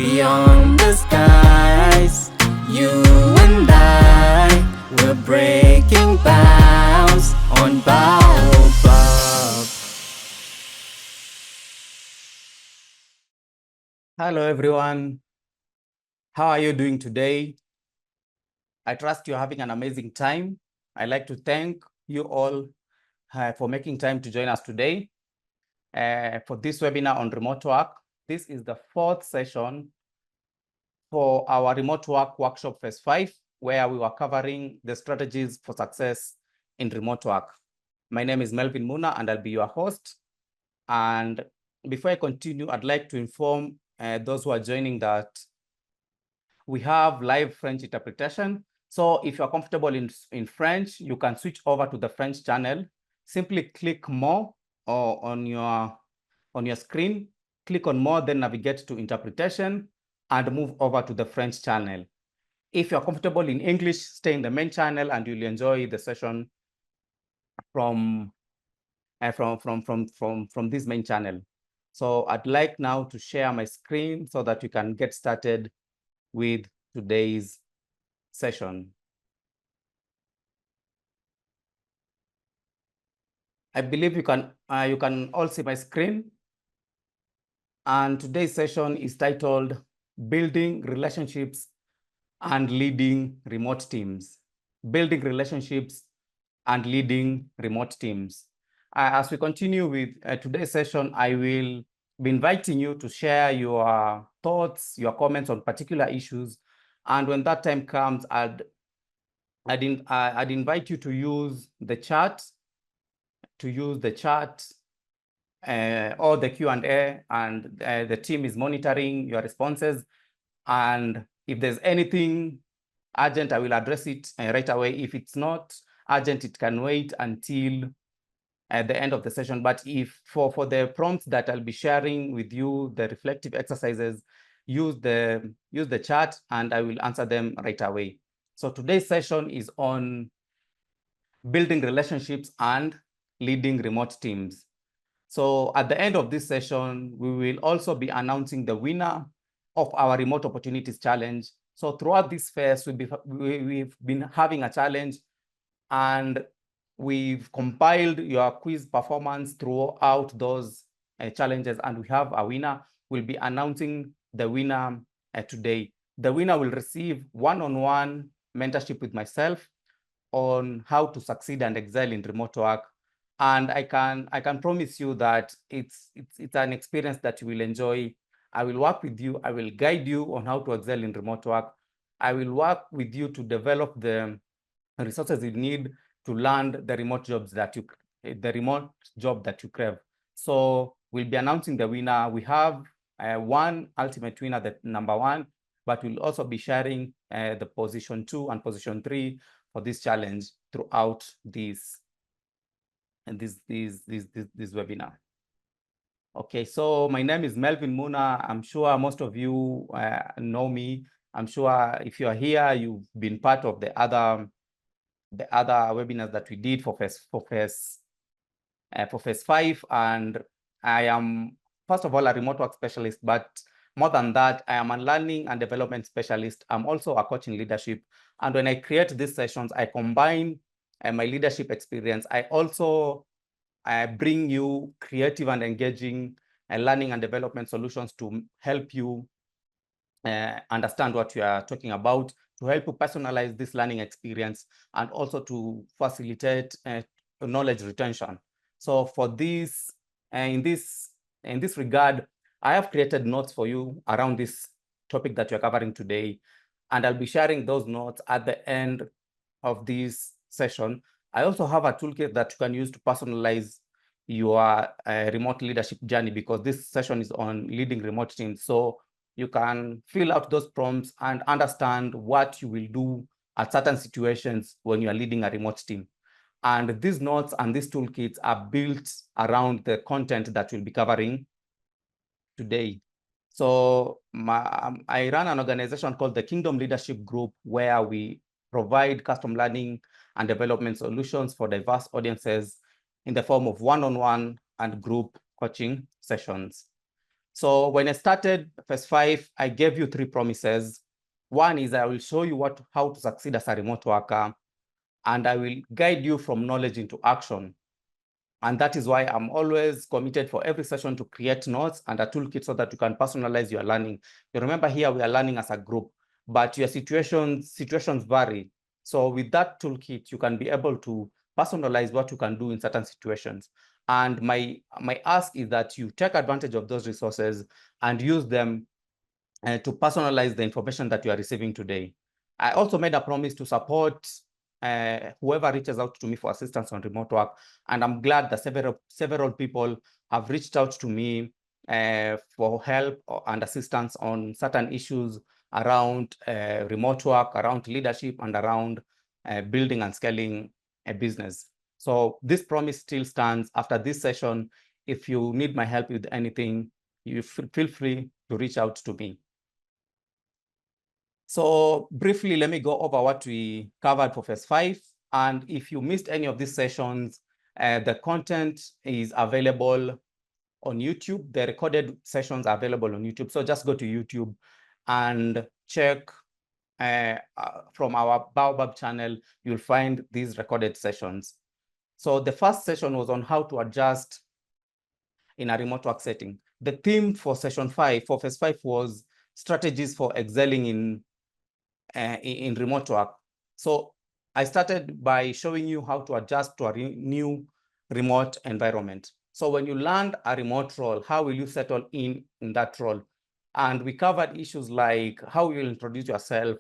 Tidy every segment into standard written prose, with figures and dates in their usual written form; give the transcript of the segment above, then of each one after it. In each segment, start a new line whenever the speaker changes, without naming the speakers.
Beyond the skies, you and I, we're breaking bounds on Baobab.
Hello, everyone. How are you doing today? I trust you're having an amazing time. I'd like to thank you all for making time to join us today for this webinar on remote work. This is the fourth session for our remote work workshop phase 5, where we were covering the strategies for success in remote work. My name is Melvin Muna, and I'll be your host. And before I continue, I'd like to inform those who are joining that we have live French interpretation. So if you're comfortable in French, you can switch over to the French channel. Simply click more on your screen, click on more, then navigate to interpretation and move over to the French channel. If you're comfortable in English, stay in the main channel and you'll enjoy the session from this main channel. So I'd like now to share my screen so that you can get started with today's session. I believe you can all see my screen. And today's session is titled Building Relationships and Leading Remote Teams. Building relationships and leading remote teams. As we continue with today's session, I will be inviting you to share your thoughts, your comments on particular issues. And when that time comes, I'd invite you to use the chat, or the Q&A, and the team is monitoring your responses. And if there's anything urgent, I will address it right away. If it's not urgent, it can wait until at the end of the session. But if for the prompts that I'll be sharing with you, the reflective exercises, use the chat and I will answer them right away. So today's session is on building relationships and leading remote teams. So at the end of this session, we will also be announcing the winner of our Remote Opportunities Challenge. So throughout this phase, we've been having a challenge, and we've compiled your quiz performance throughout those challenges, and we have a winner. We'll be announcing the winner today. The winner will receive one-on-one mentorship with myself on how to succeed and excel in remote work. And I can promise you that it's an experience that you will enjoy. I will work with you. I will guide you on how to excel in remote work. I will work with you to develop the resources you need to land the remote job that you crave. So we'll be announcing the winner. We have one ultimate winner, the number one, but we'll also be sharing the position 2 and position 3 for this challenge throughout this webinar. Okay, so my name is Melvin Muna. I'm sure most of you know me. I'm sure if you are here, you've been part of the other webinars that we did for phase 5. And I am, first of all, a remote work specialist, but more than that, I am a learning and development specialist. I'm also a coach in leadership. And when I create these sessions, I combine my leadership experience. I also bring you creative and engaging learning and development solutions to help you understand what we are talking about, to help you personalize this learning experience, and also to facilitate knowledge retention. So for this, in this regard, I have created notes for you around this topic that we're covering today, and I'll be sharing those notes at the end of this session. I also have a toolkit that you can use to personalize your remote leadership journey, because this session is on leading remote teams. So you can fill out those prompts and understand what you will do at certain situations when you are leading a remote team. And these notes and these toolkits are built around the content that we'll be covering today. So I run an organization called the Kingdom Leadership Group, where we provide custom learning and development solutions for diverse audiences in the form of one-on-one and group coaching sessions. So when I started phase 5, I gave you 3 promises. One is I will show you how to succeed as a remote worker, and I will guide you from knowledge into action. And that is why I'm always committed for every session to create notes and a toolkit so that you can personalize your learning. You remember here we are learning as a group, but your situations vary. So with that toolkit, you can be able to personalize what you can do in certain situations. And my ask is that you take advantage of those resources and use them to personalize the information that you are receiving today. I also made a promise to support whoever reaches out to me for assistance on remote work. And I'm glad that several people have reached out to me for help and assistance on certain issues around remote work, around leadership, and around building and scaling a business. So this promise still stands after this session. If you need my help with anything, you feel free to reach out to me. So briefly, let me go over what we covered for phase 5. And if you missed any of these sessions, the content is available on YouTube. The recorded sessions are available on YouTube. So just go to YouTube and check from our Baobab channel. You'll find these recorded sessions. So the first session was on how to adjust in a remote work setting. The theme for session 5, for phase 5, was strategies for excelling in remote work. So I started by showing you how to adjust to a new remote environment. So when you land a remote role, how will you settle in that role? And we covered issues like how you will introduce yourself,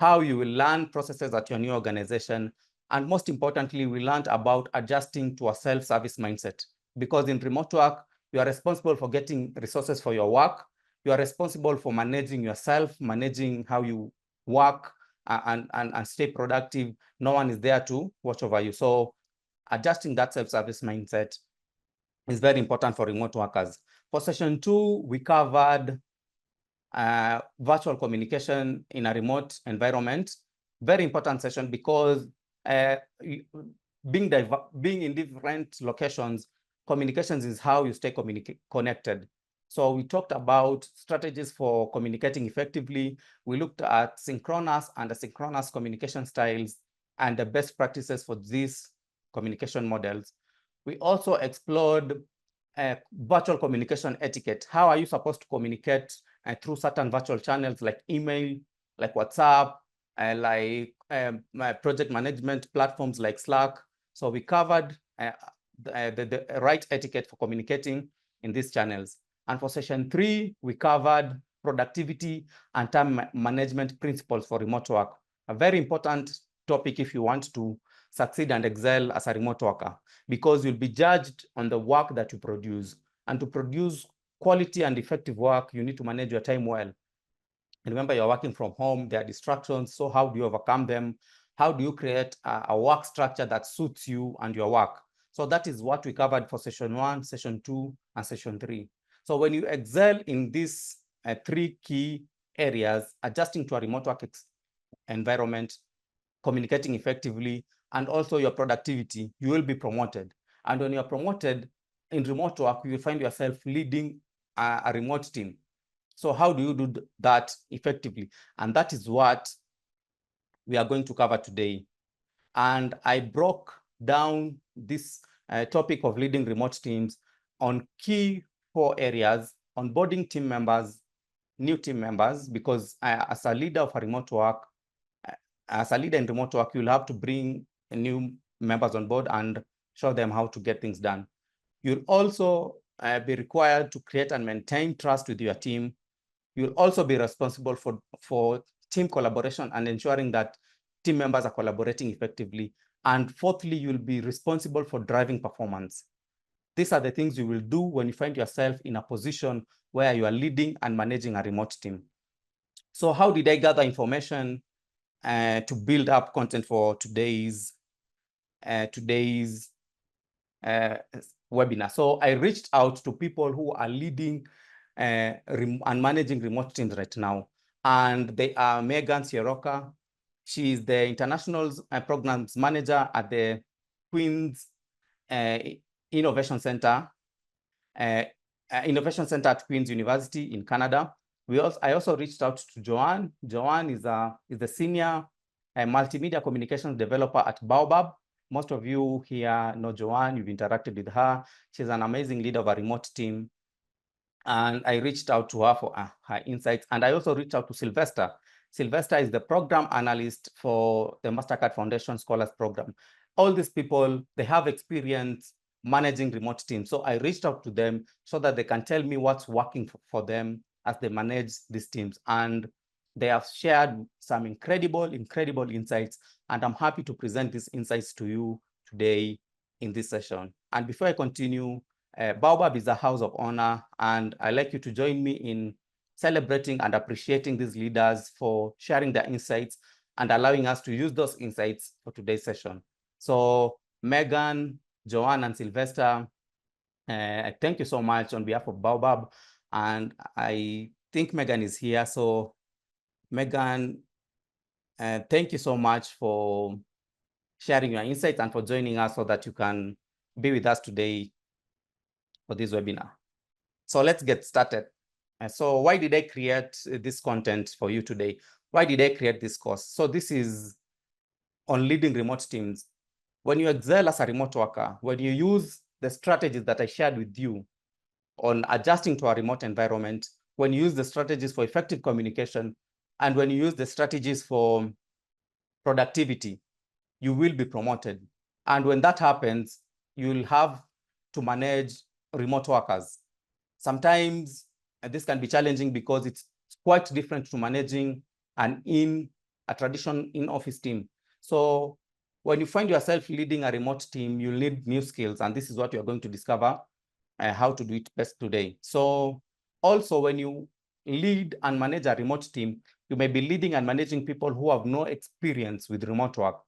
how you will learn processes at your new organization, and most importantly, we learned about adjusting to a self-service mindset. Because in remote work, you are responsible for getting resources for your work. You are responsible for managing yourself, managing how you work and stay productive. No one is there to watch over you. So adjusting that self-service mindset is very important for remote workers. For session 2, we covered virtual communication in a remote environment. Very important session because being in different locations, communications is how you stay connected. So we talked about strategies for communicating effectively. We looked at synchronous and asynchronous communication styles and the best practices for these communication models. We also explored virtual communication etiquette. How are you supposed to communicate through certain virtual channels like email, like WhatsApp, like project management platforms like Slack? So we covered the right etiquette for communicating in these channels. And for session 3, we covered productivity and time management principles for remote work. A very important topic if you want to succeed and excel as a remote worker, because you'll be judged on the work that you produce. And to produce quality and effective work, you need to manage your time well. And remember, you're working from home, there are distractions. So how do you overcome them? How do you create a work structure that suits you and your work? So that is what we covered for session 1, session 2, and session 3. So when you excel in these 3 key areas, adjusting to a remote work environment, communicating effectively, and also your productivity, you will be promoted. And when you're promoted in remote work, you will find yourself leading a remote team. So how do you do that effectively? And that is what we are going to cover today. And I broke down this topic of leading remote teams on key 4 areas: onboarding team members, new team members, because as a leader of a remote work, as a leader in remote work, you'll have to bring new members on board and show them how to get things done. You'll also be required to create and maintain trust with your team. You'll also be responsible for team collaboration and ensuring that team members are collaborating effectively. And fourthly, you'll be responsible for driving performance. These are the things you will do when you find yourself in a position where you are leading and managing a remote team. So how did I gather information to build up content for today's webinar? So I reached out to people who are leading and managing remote teams right now. And they are Megan Sieroka. She is the International Programs Manager at the Queen's Innovation Center. Innovation Center at Queen's University in Canada. I also reached out to Joanne. Joanne is the senior multimedia communications developer at Baobab. Most of you here know Joanne. You've interacted with her. She's an amazing leader of a remote team. And I reached out to her for her insights. And I also reached out to Sylvester. Sylvester is the program analyst for the Mastercard Foundation Scholars Program. All these people, they have experience managing remote teams. So I reached out to them so that they can tell me what's working for them as they manage these teams. And they have shared some incredible insights. And I'm happy to present these insights to you today in this session. And before I continue, Baobab is a house of honor, and I'd like you to join me in celebrating and appreciating these leaders for sharing their insights and allowing us to use those insights for today's session. So Megan, Joanne, and Sylvester, thank you so much on behalf of Baobab. And I think Megan is here. So Megan, thank you so much for sharing your insights and for joining us so that you can be with us today for this webinar. So let's get started. So why did I create this content for you today? Why did I create this course? So this is on leading remote teams. When you excel as a remote worker, when you use the strategies that I shared with you on adjusting to a remote environment, when you use the strategies for effective communication, and when you use the strategies for productivity, you will be promoted. And when that happens, you'll have to manage remote workers. Sometimes this can be challenging because it's quite different to managing a traditional in-office team. So when you find yourself leading a remote team, you'll need new skills, and this is what you're going to discover how to do it best today. So also, when you lead and manage a remote team, you may be leading and managing people who have no experience with remote work.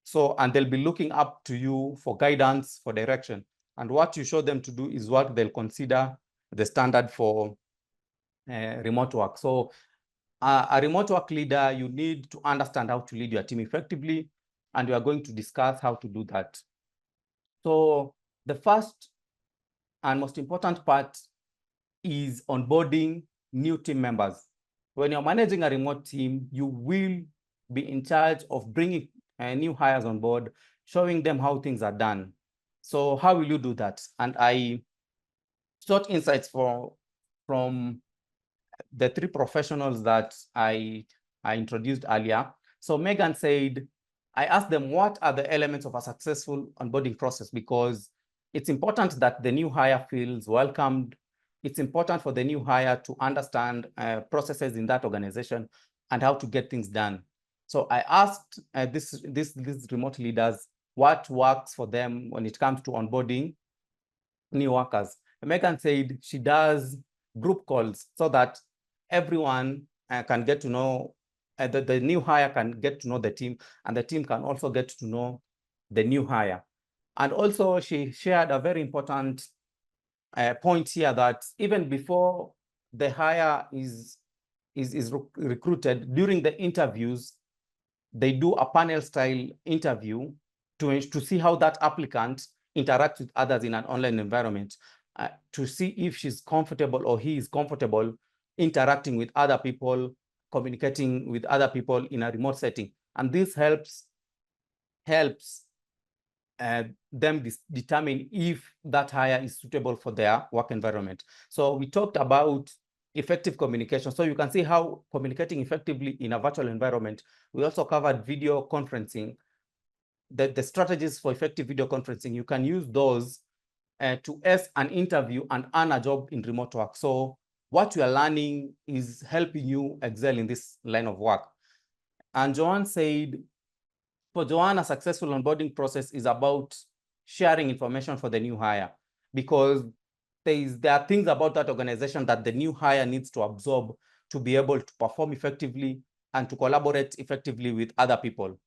So, and they'll be looking up to you for guidance, for direction. And what you show them to do is what they'll consider the standard for remote work. So a remote work leader, you need to understand how to lead your team effectively, and we are going to discuss how to do that. So the first and most important part is onboarding new team members. When you're managing a remote team, you will be in charge of bringing new hires on board, showing them how things are done. So how will you do that? And I sought insights from the three professionals that I introduced earlier. So Megan said, I asked them what are the elements of a successful onboarding process, because it's important that the new hire feels welcomed. It's important for the new hire to understand processes in that organization and how to get things done. So I asked these remote leaders what works for them when it comes to onboarding new workers. Megan said she does group calls so that everyone can get to know, the new hire can get to know the team, and the team can also get to know the new hire. And also she shared a very important point here, that even before the hire is recruited, during the interviews, they do a panel style interview to see how that applicant interacts with others in an online environment, to see if she's comfortable or he is comfortable interacting with other people, communicating with other people in a remote setting. And this helps them determine if that hire is suitable for their work environment. So we talked about effective communication. So you can see how communicating effectively in a virtual environment. We also covered video conferencing, the strategies for effective video conferencing. You can use those to ace an interview and earn a job in remote work. So what you are learning is helping you excel in this line of work. And Joanne said, for Joanne, a successful onboarding process is about sharing information for the new hire, because there are things about that organization that the new hire needs to absorb to be able to perform effectively and to collaborate effectively with other people.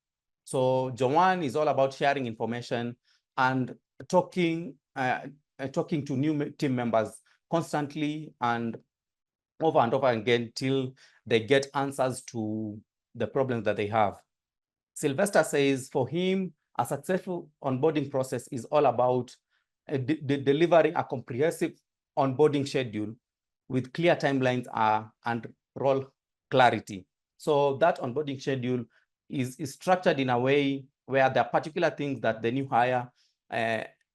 So Joanne is all about sharing information and talking to new team members constantly and over again till they get answers to the problems that they have. Sylvester says for him, a successful onboarding process is all about delivering a comprehensive onboarding schedule with clear timelines and role clarity. So that onboarding schedule is structured in a way where there are particular things that the new hire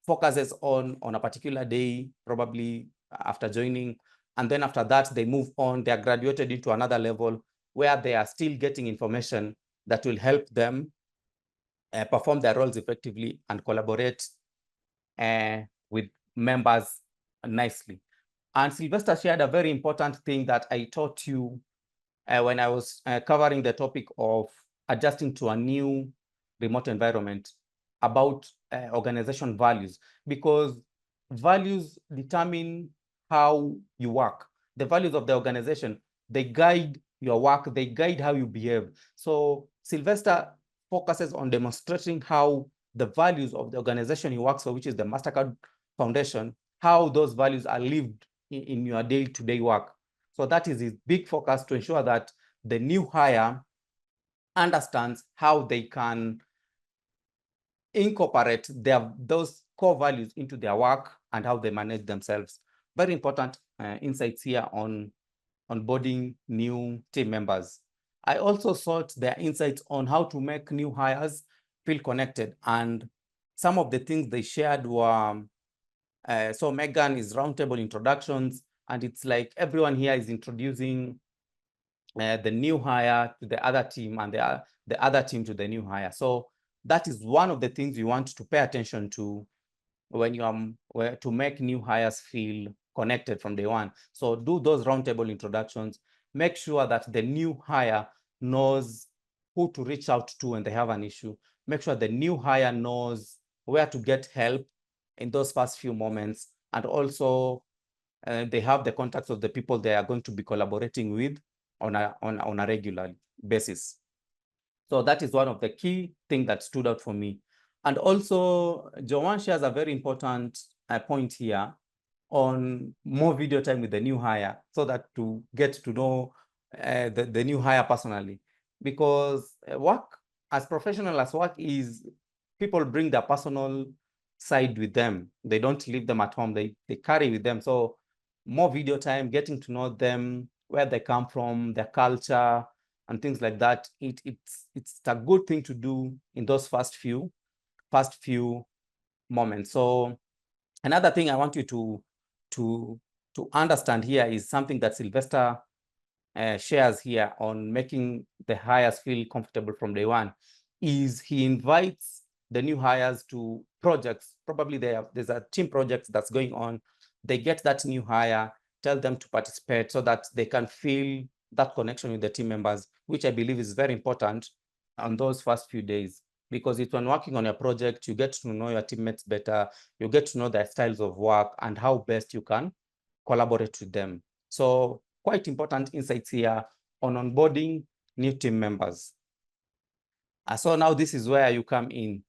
focuses on a particular day, probably after joining. And then after that, they move on, they are graduated into another level where they are still getting information that will help them perform their roles effectively and collaborate with members nicely. And Sylvester shared a very important thing that I taught you when I was covering the topic of adjusting to a new remote environment about organization values, because values determine how you work. The values of the organization, they guide your work, they guide how you behave. So Sylvester focuses on demonstrating how the values of the organization he works for, which is the MasterCard Foundation, how those values are lived in your day-to-day work. So that is his big focus, to ensure that the new hire understands how they can incorporate those core values into their work and how they manage themselves. Very important insights here on onboarding new team members. I also sought their insights on how to make new hires feel connected, and some of the things they shared were, so Megan is roundtable introductions, and it's like everyone here is introducing the new hire to the other team, and the other team to the new hire. So that is one of the things you want to pay attention to when you are to make new hires feel connected from day one. So do those roundtable introductions. Make sure that the new hire knows who to reach out to when they have an issue. Make sure the new hire knows where to get help in those first few moments, and also they have the contacts of the people they are going to be collaborating with on a regular basis. So that is one of the key things that stood out for me. And also, Joanne shares a very important point here on more video time with the new hire, so that to get to know the new hire personally. Because work, as professional as work is, people bring their personal side with them. They don't leave them at home, they carry with them. So more video time, getting to know them, where they come from, their culture, and things like that. It's a good thing to do in those first few moments. So another thing I want you to understand here is something that Sylvester shares here on making the hires feel comfortable from day one, is he invites the new hires to projects. Probably there's a team project that's going on. They get that new hire, tell them to participate so that they can feel that connection with the team members, which I believe is very important on those first few days. Because it's when working on a project, you get to know your teammates better, you get to know their styles of work and how best you can collaborate with them. So quite important insights here on onboarding new team members. So now this is where you come in.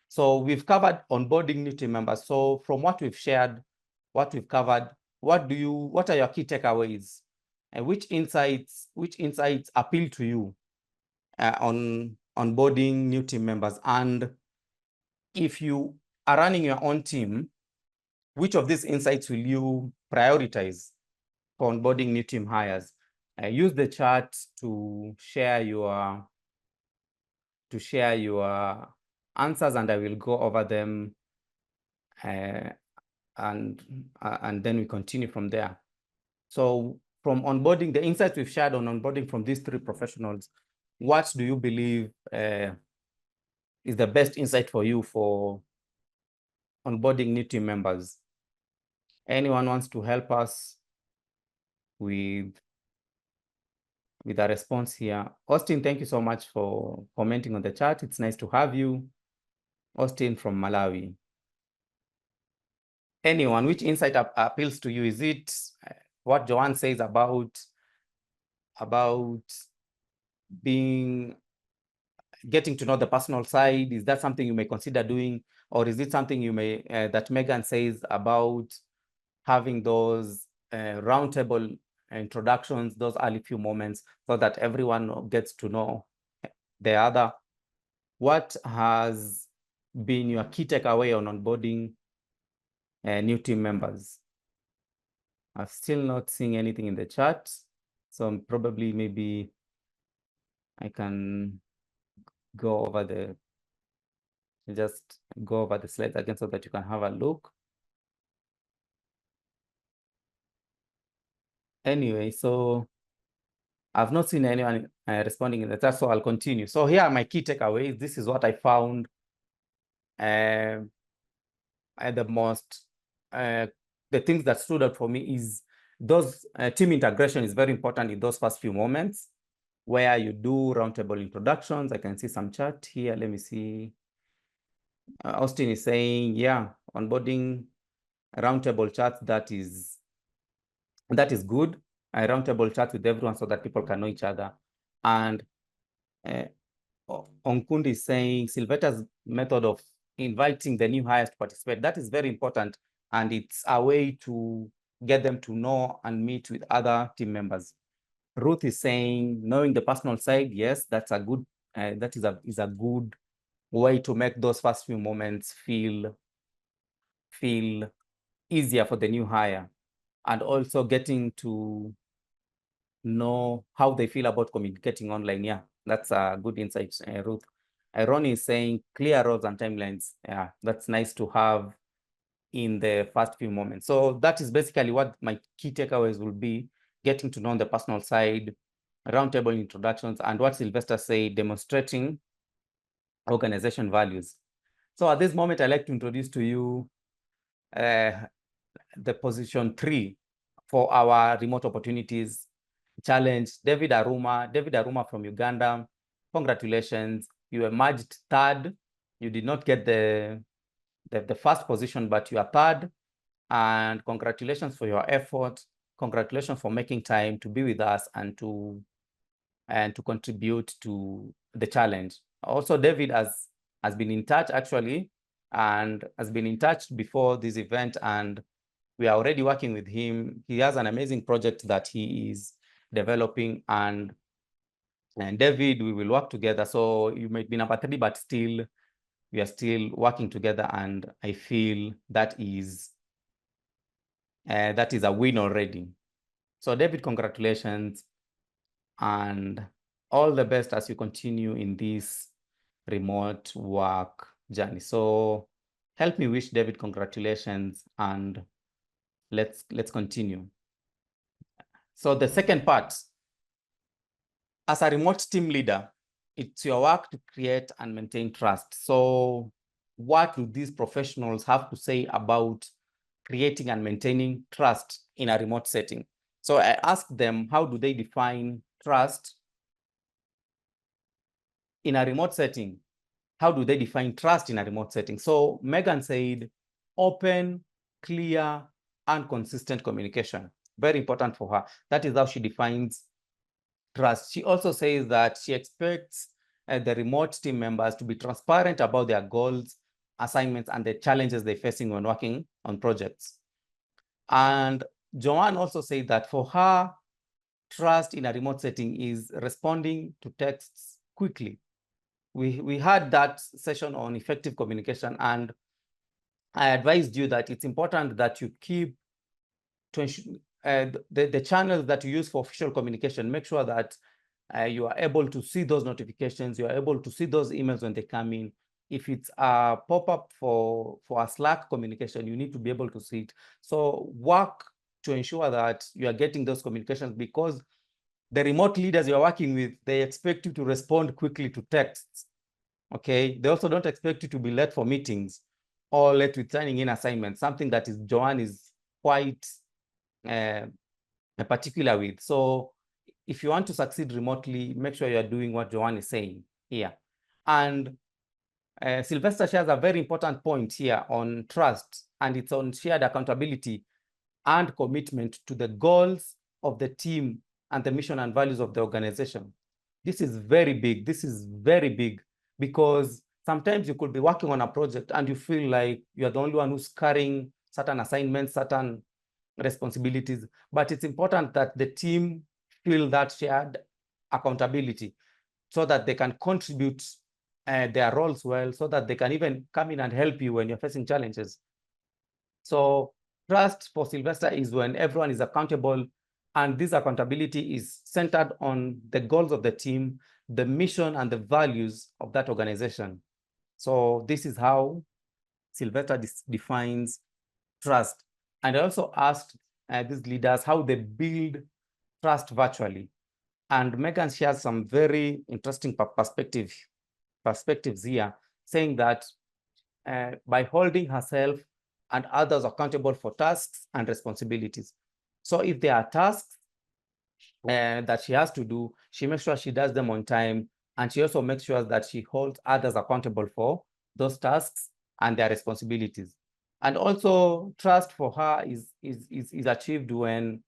So we've covered onboarding new team members. So from what we've shared, what we've covered, what are your key takeaways? And which insights appeal to you on onboarding new team members? And if you are running your own team, which of these insights will you prioritize for onboarding new team hires? Use the chat to share your answers, and I will go over them, and then we continue from there. So from onboarding, the insights we've shared on onboarding from these three professionals, what do you believe is the best insight for you for onboarding new team members? Anyone wants to help us with a response here? Austin, thank you so much for commenting on the chat. It's nice to have you. Austin from Malawi. Anyone, which insight appeals to you? Is it what Joanne says about getting to know the personal side? Is that something you may consider doing? Or is it something you may, that Megan says about having those roundtable introductions, those early few moments, so that everyone gets to know the other? What has been your key takeaway on onboarding new team members? I'm still not seeing anything in the chat. So probably maybe I can go over the, just go over the slides again so that you can have a look. Anyway, so I've not seen anyone responding in the chat, so I'll continue. So here are my key takeaways. This is what I found the most, the things that stood out for me is those team integration is very important in those first few moments where you do roundtable introductions. I can see some chat here. Let me see. Austin is saying, yeah, onboarding roundtable chat, that is good. A roundtable chat with everyone so that people can know each other. And Onkundi is saying Silvetta's method of inviting the new hires to participate, that is very important. And it's a way to get them to know and meet with other team members. Ruth is saying knowing the personal side, yes, that's a good, that is a good way to make those first few moments feel easier for the new hire, and also getting to know how they feel about communicating online. Yeah, that's a good insight, Ruth. Ronnie is saying clear roles and timelines. Yeah, that's nice to have in the first few moments. So that is basically what my key takeaways will be: getting to know the personal side, roundtable introductions, and what Sylvester said, demonstrating organization values. So at this moment, I'd like to introduce to you the position 3 for our remote opportunities challenge, David Aruma. David Aruma from Uganda, congratulations. You emerged third. You did not get the first position, but you are third. And congratulations for your effort. Congratulations for making time to be with us and to contribute to the challenge. Also, David has been in touch actually, and has been in touch before this event, and we are already working with him. He has an amazing project that he is developing, and David, we will work together. So you might be number 3, but still, we are still working together, and I feel that is a win already. So David, congratulations, and all the best as you continue in this remote work journey. So help me wish David congratulations, and let's continue. So the second part, as a remote team leader, it's your work to create and maintain trust. So what do these professionals have to say about creating and maintaining trust in a remote setting? So I asked them, how do they define trust in a remote setting? How do they define trust in a remote setting? So Megan said, open, clear, and consistent communication. Very important for her. That is how she defines trust. She also says that she expects the remote team members to be transparent about their goals, assignments, and the challenges they're facing when working on projects. And Joanne also said that for her, trust in a remote setting is responding to texts quickly. We had that session on effective communication, and I advised you that it's important that you keep the channels that you use for official communication. Make sure that you are able to see those notifications, you are able to see those emails when they come in. If it's a pop-up for a Slack communication, you need to be able to see it. So work to ensure that you are getting those communications, because the remote leaders you're working with, they expect you to respond quickly to texts, okay? They also don't expect you to be late for meetings or late with turning in assignments, something that Joanne is quite particular with. So if you want to succeed remotely, make sure you're doing what Joanne is saying here. And Sylvester shares a very important point here on trust, and it's on shared accountability and commitment to the goals of the team and the mission and values of the organization. This is very big. This is very big, because sometimes you could be working on a project and you feel like you're the only one who's carrying certain assignments, certain responsibilities, but it's important that the team feel that shared accountability so that they can contribute their roles well, so that they can even come in and help you when you're facing challenges. So Trust for Sylvester is when everyone is accountable, and this accountability is centered on the goals of the team, the mission, and the values of that organization. So this is how Sylvester defines trust. And I also asked these leaders how they build trust virtually. And Megan shares some very interesting perspectives here, saying that by holding herself and others accountable for tasks and responsibilities. So if there are tasks that she has to do, she makes sure she does them on time, and she also makes sure that she holds others accountable for those tasks and their responsibilities. And also, trust for her is achieved when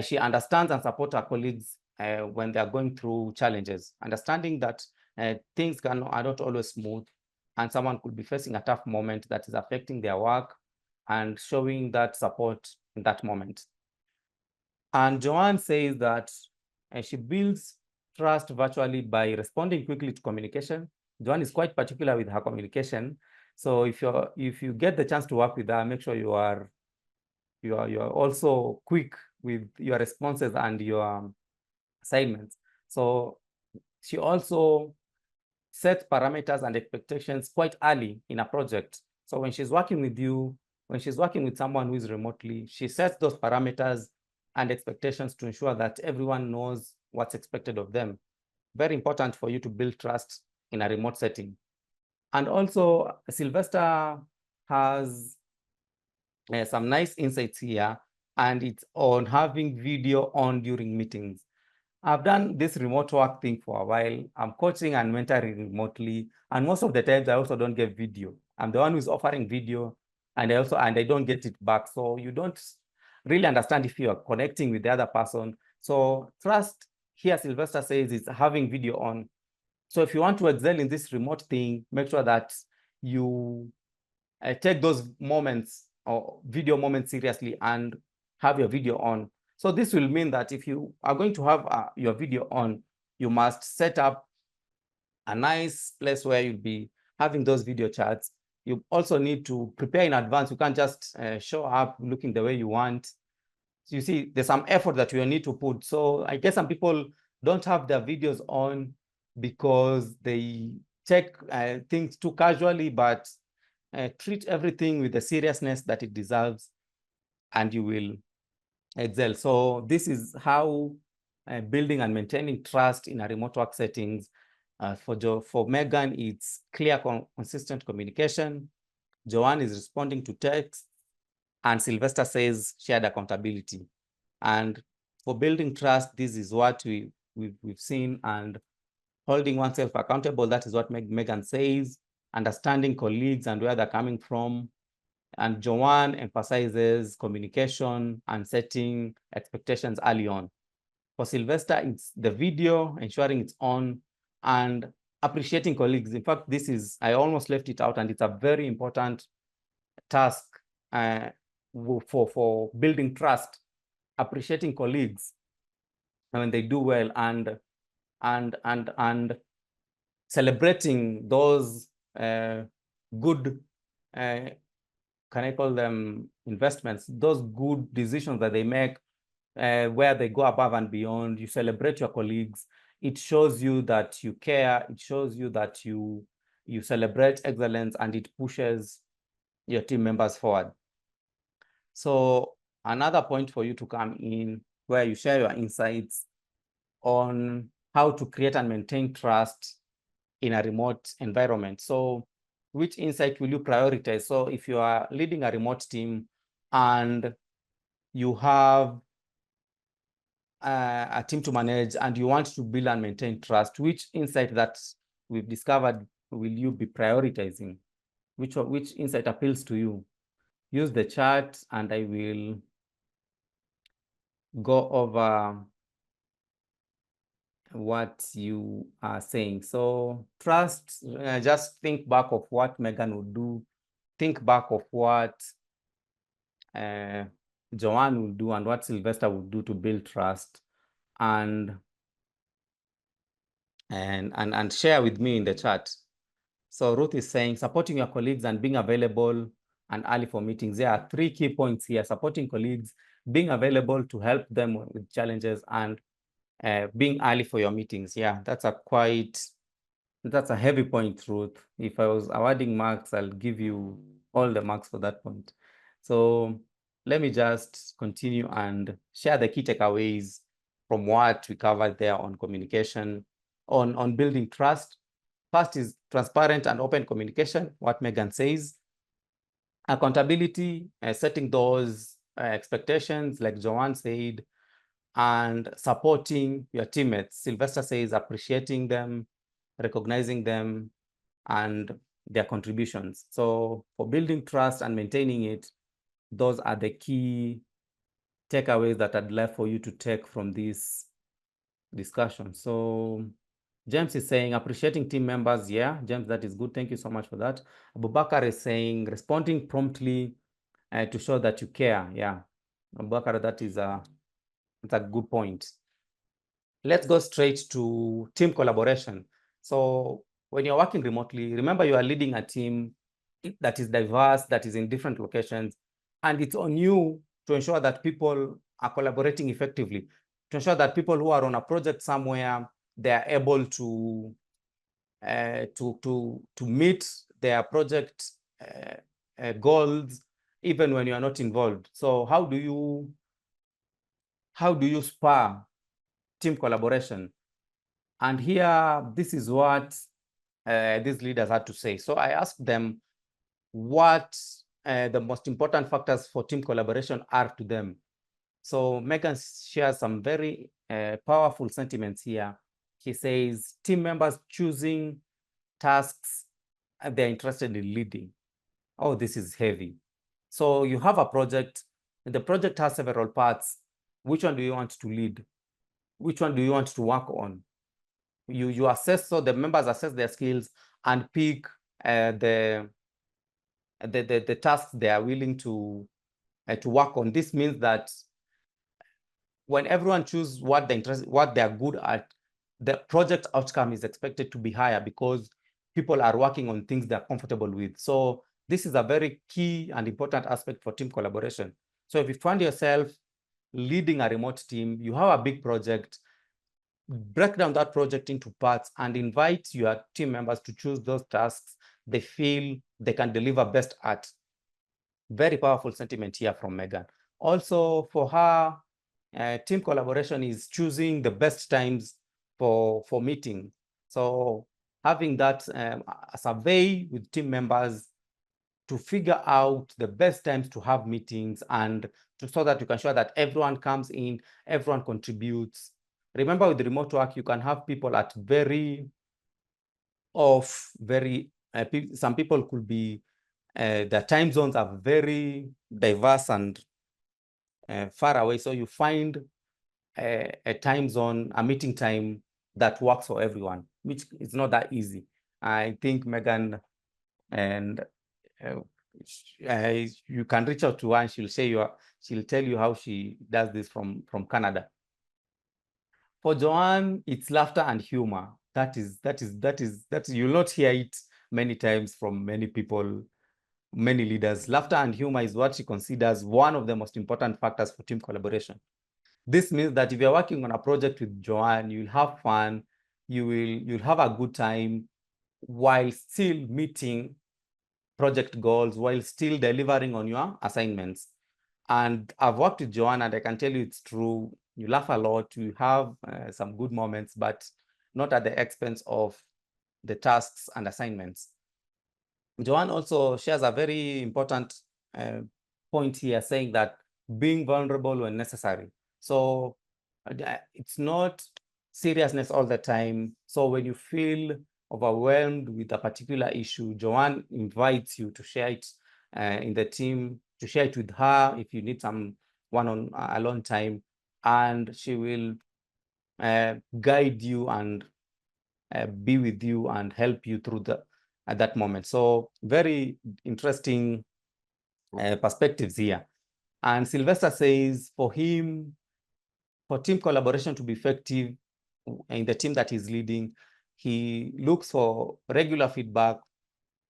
she understands and supports her colleagues when they are going through challenges, understanding that things are not always smooth, and someone could be facing a tough moment that is affecting their work, and showing that support in that moment. And Joanne says that she builds trust virtually by responding quickly to communication. Joanne is quite particular with her communication. So if you get the chance to work with her, make sure you are also quick with your responses and your assignments. So she also sets parameters and expectations quite early in a project. So when she's working with you, when she's working with someone who is remotely, she sets those parameters and expectations to ensure that everyone knows what's expected of them. Very important for you to build trust in a remote setting. And also, Sylvester has some nice insights here, and it's on having video on during meetings. I've done this remote work thing for a while. I'm coaching and mentoring remotely, and most of the times I also don't get video. I'm the one who's offering video, and I don't get it back. So you don't really understand if you are connecting with the other person. So trust here, Sylvester says, is having video on. So if you want to excel in this remote thing, make sure that you take those moments or video moments seriously and have your video on. So this will mean that if you are going to have your video on, you must set up a nice place where you'll be having those video chats. You also need to prepare in advance. You can't just show up looking the way you want. So you see, there's some effort that you need to put. So I guess some people don't have their videos on because they take things too casually, but treat everything with the seriousness that it deserves, and you will excel. So this is how building and maintaining trust in a remote work settings. For Megan, it's clear, consistent communication. Joanne is responding to text, and Sylvester says shared accountability. And for building trust, this is what we've seen, and holding oneself accountable, that is what Megan says, understanding colleagues and where they're coming from. And Joanne emphasizes communication and setting expectations early on. For Sylvester, it's the video, ensuring it's on, and appreciating colleagues. In fact, I almost left it out, and it's a very important task for building trust, appreciating colleagues when they do well, and celebrating those good, can I call them investments, those good decisions that they make, where they go above and beyond. You celebrate your colleagues. It shows you that you care. It shows you that you celebrate excellence, and it pushes your team members forward. So another point for you to come in, where you share your insights on how to create and maintain trust in a remote environment. So which insight will you prioritize? So if you are leading a remote team and you have a team to manage and you want to build and maintain trust, which insight that we've discovered will you be prioritizing? Which insight appeals to you? Use the chart, and I will go over what you are saying. So trust, just think back of what Megan would do. Think back of what Joanne will do and what Sylvester will do to build trust, and share with me in the chat. So Ruth is saying supporting your colleagues and being available and early for meetings. There are 3 key points here: supporting colleagues, being available to help them with challenges, and being early for your meetings. Yeah, that's a heavy point, Ruth. If I was awarding marks, I'll give you all the marks for that point. So let me just continue and share the key takeaways from what we covered there on communication, on building trust. First is transparent and open communication, what Megan says. Accountability, setting those expectations, like Joanne said, and supporting your teammates. Sylvester says appreciating them, recognizing them, and their contributions. So for building trust and maintaining it, those are the key takeaways that I'd love for you to take from this discussion. So James is saying appreciating team members. Yeah, James, that is good. Thank you so much for that. Abubakar is saying responding promptly to show that you care. Yeah, Abubakar, that's a good point. Let's go straight to team collaboration. So when you're working remotely, remember you are leading a team that is diverse, that is in different locations, and it's on you to ensure that people are collaborating effectively, to ensure that people who are on a project somewhere, they are able to meet their project goals, even when you are not involved. So how do you spur team collaboration? And here, this is what these leaders had to say. So I asked them what the most important factors for team collaboration are to them. So Megan shares some very powerful sentiments here. She says, team members choosing tasks they're interested in leading. Oh, this is heavy. So you have a project, and the project has several parts. Which one do you want to lead? Which one do you want to work on? You assess, so the members assess their skills and pick the tasks they are willing to work on. This means that when everyone chooses what they are good at, the project outcome is expected to be higher because people are working on things they're comfortable with. So this is a very key and important aspect for team collaboration. So if you find yourself leading a remote team, you have a big project, break down that project into parts and invite your team members to choose those tasks they feel they can deliver best at. Very powerful sentiment here from Megan. Also, for her, team collaboration is choosing the best times for meeting. So having that a survey with team members to figure out the best times to have meetings and so that you can show that everyone comes in, everyone contributes. Remember, with remote work, you can have people at some people could be, the time zones are very diverse and far away. So you find a time zone, a meeting time that works for everyone, which is not that easy. I think Megan and you can reach out to her and she'll tell you how she does this from Canada. For Joanne, it's laughter and humor. That is you'll not hear it many times from many people, many leaders. Laughter and humor is what she considers one of the most important factors for team collaboration. This means that if you're working on a project with Joanne, you'll have fun, you'll have a good time while still meeting project goals, while still delivering on your assignments. And I've worked with Joanne, and I can tell you it's true. You laugh a lot, you have some good moments, but not at the expense of the tasks and assignments. Joanne also shares a very important point here, saying that being vulnerable when necessary. So it's not seriousness all the time. So when you feel overwhelmed with a particular issue, Joanne invites you to share it in the team, to share it with her if you need some one-on alone time, and she will guide you and be with you and help you through at that moment. So very interesting perspectives here. And Sylvester says for him, for team collaboration to be effective in the team that he's leading, he looks for regular feedback,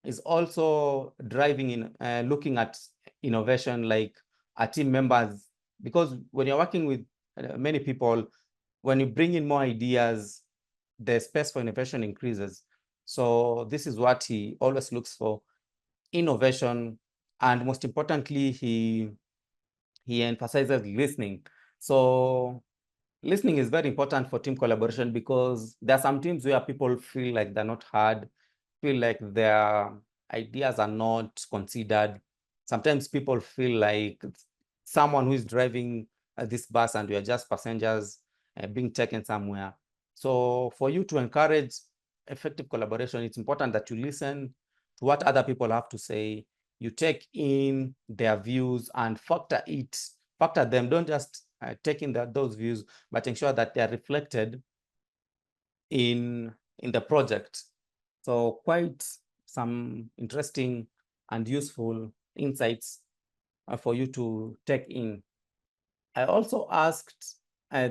is also driving in looking at innovation, like our team members, because when you're working with many people, when you bring in more ideas, the space for innovation increases. So this is what he always looks for: innovation, and most importantly, he emphasizes listening. So listening is very important for team collaboration, because there are some teams where people feel like they're not heard, feel like their ideas are not considered. Sometimes people feel like someone who is driving this bus and we are just passengers being taken somewhere. So for you to encourage effective collaboration, it's important that you listen to what other people have to say. You take in their views and factor them. Don't just take in those views, but ensure that they are reflected in the project. So quite some interesting and useful insights for you to take in. I also asked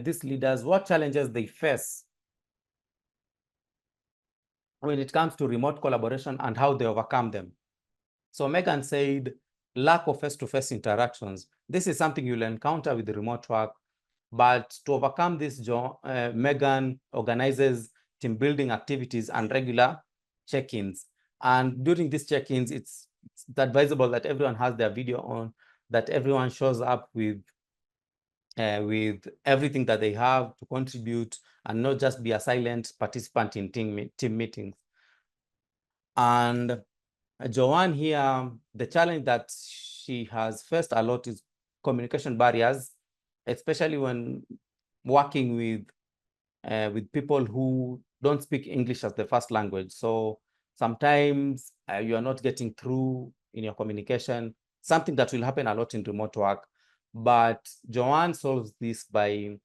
these leaders what challenges they face when it comes to remote collaboration and how they overcome them. So Megan said, lack of face-to-face interactions. This is something you'll encounter with the remote work, but to overcome this, Megan organizes team building activities and regular check-ins. And during these check-ins, it's advisable that everyone has their video on, that everyone shows up with everything that they have to contribute, and not just be a silent participant in team meetings. And Joanne here, the challenge that she has faced a lot is communication barriers, especially when working with people who don't speak English as the first language. So sometimes you are not getting through in your communication, something that will happen a lot in remote work. But Joanne solves this by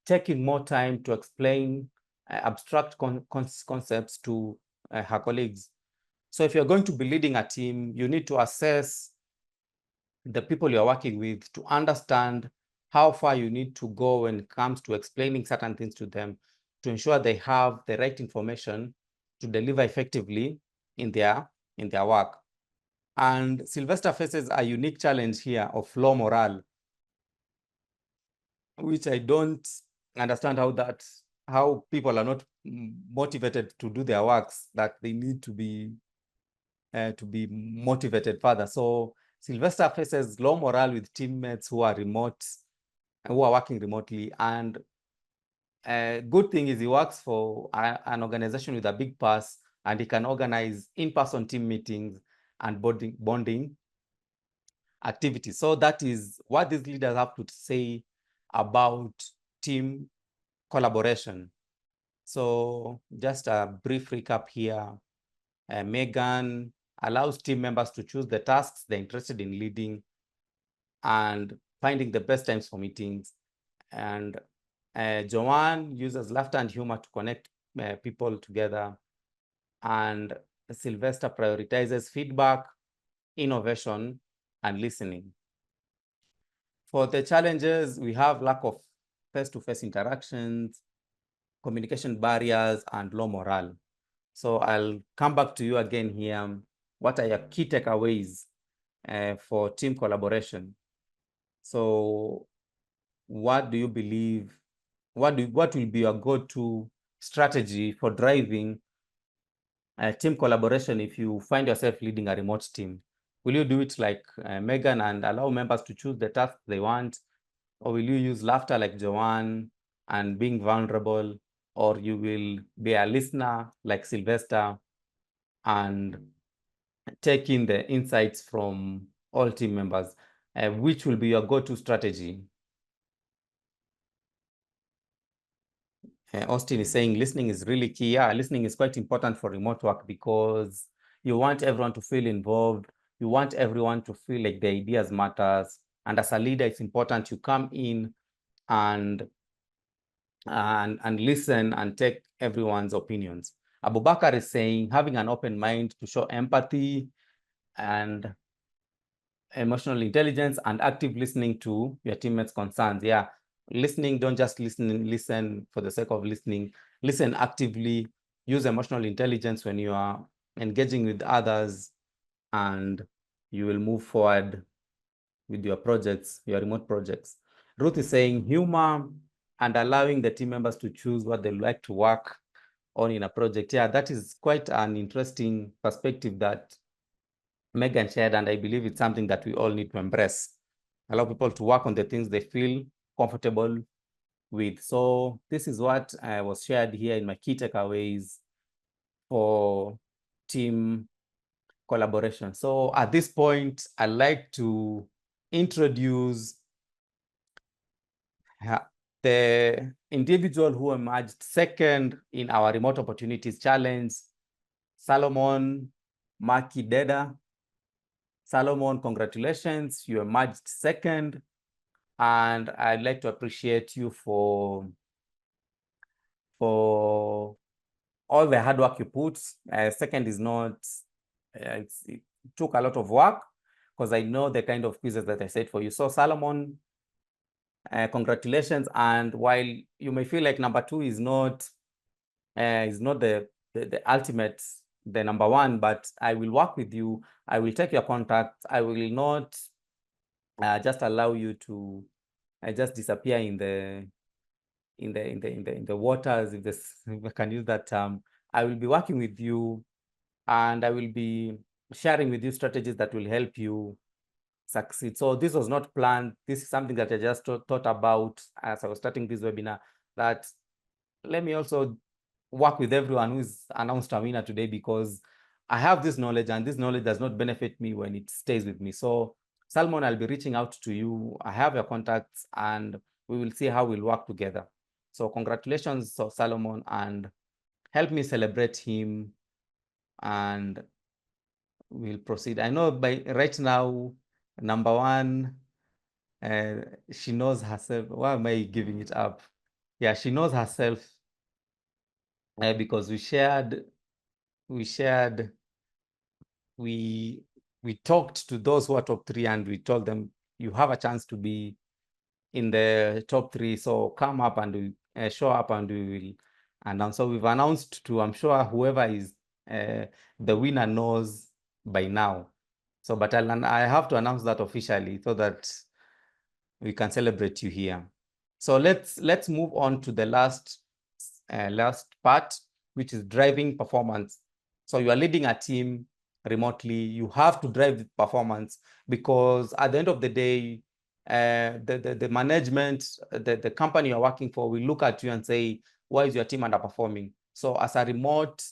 taking more time to explain abstract concepts to her colleagues. So if you're going to be leading a team, you need to assess the people you're working with to understand how far you need to go when it comes to explaining certain things to them, to ensure they have the right information to deliver effectively in their work. And Sylvester faces a unique challenge here of low morale, which I don't understand how people are not motivated to do their works, that they need to be motivated further. So Sylvester faces low morale with teammates who are working remotely. And a good thing is he works for an organization with a big purse, and he can organize in-person team meetings and bonding activities. So that is what these leaders have to say about team collaboration. So just a brief recap here. Megan allows team members to choose the tasks they're interested in leading and finding the best times for meetings. And Joanne uses laughter and humor to connect people together. And Sylvester prioritizes feedback, innovation, and listening. For the challenges, we have lack of face-to-face interactions, communication barriers, and low morale. So I'll come back to you again here. What are your key takeaways for team collaboration? So what do you believe, what will be your go-to strategy for driving team collaboration if you find yourself leading a remote team? Will you do it like Megan and allow members to choose the tasks they want? Or will you use laughter like Joanne and being vulnerable? Or you will be a listener like Sylvester and take in the insights from all team members? Which will be your go-to strategy? Austin is saying listening is really key. Yeah, listening is quite important for remote work, because you want everyone to feel involved. You want everyone to feel like the ideas matters. And as a leader, it's important you come in and listen and take everyone's opinions. Abubakar is saying having an open mind to show empathy and emotional intelligence and active listening to your teammates' concerns. Yeah, listening, don't just listen for the sake of listening. Listen actively, use emotional intelligence when you are engaging with others, and you will move forward with your projects, your remote projects. Ruth is saying humor and allowing the team members to choose what they like to work on in a project. Yeah, that is quite an interesting perspective that Megan shared, and I believe it's something that we all need to embrace. Allow people to work on the things they feel comfortable with. So this is what was shared here in my key takeaways for team collaboration. So at this point, I'd like to introduce the individual who emerged second in our remote opportunities challenge, Solomon Makideda. Solomon, congratulations, you emerged second. And I'd like to appreciate you for all the hard work you put. Second is not, it took a lot of work, because I know the kind of quizzes that I set for you. So Solomon, congratulations. And while you may feel like number two is not the ultimate, the number one, but I will work with you. I will take your contact. I will not just allow you to just disappear in the waters, if I can use that term. I will be working with you, and I will be sharing with you strategies that will help you succeed. So this was not planned. This is something that I just thought about as I was starting this webinar, that let me also work with everyone who is announced a winner today, because I have this knowledge, and this knowledge does not benefit me when it stays with me. So Salmon, I'll be reaching out to you. I have your contacts, and we will see how we'll work together. So congratulations, Solomon, and help me celebrate him, and we'll proceed. I know by right now, number one, she knows herself. Why am I giving it up? Yeah, she knows herself, because we talked to those who are top three, and we told them, you have a chance to be in the top three. So come up and we show up, and we will announce. So we've announced to, I'm sure whoever is the winner knows by now. So, but I have to announce that officially so that we can celebrate you here. So let's move on to the last part, which is driving performance. So you are leading a team remotely. You have to drive performance, because at the end of the day, the management, the company you're working for will look at you and say, why is your team underperforming? So as a remote,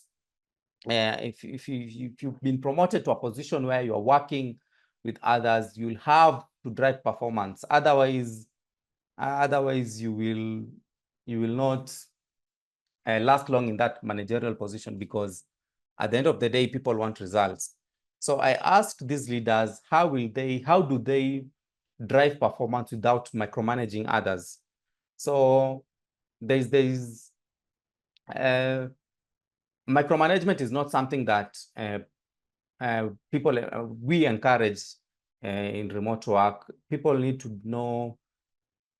if you've been promoted to a position where you're working with others, you'll have to drive performance. Otherwise you will not last long in that managerial position, because at the end of the day, people want results. So I asked these leaders, how do they drive performance without micromanaging others? So there's micromanagement is not something that we encourage in remote work. People need to know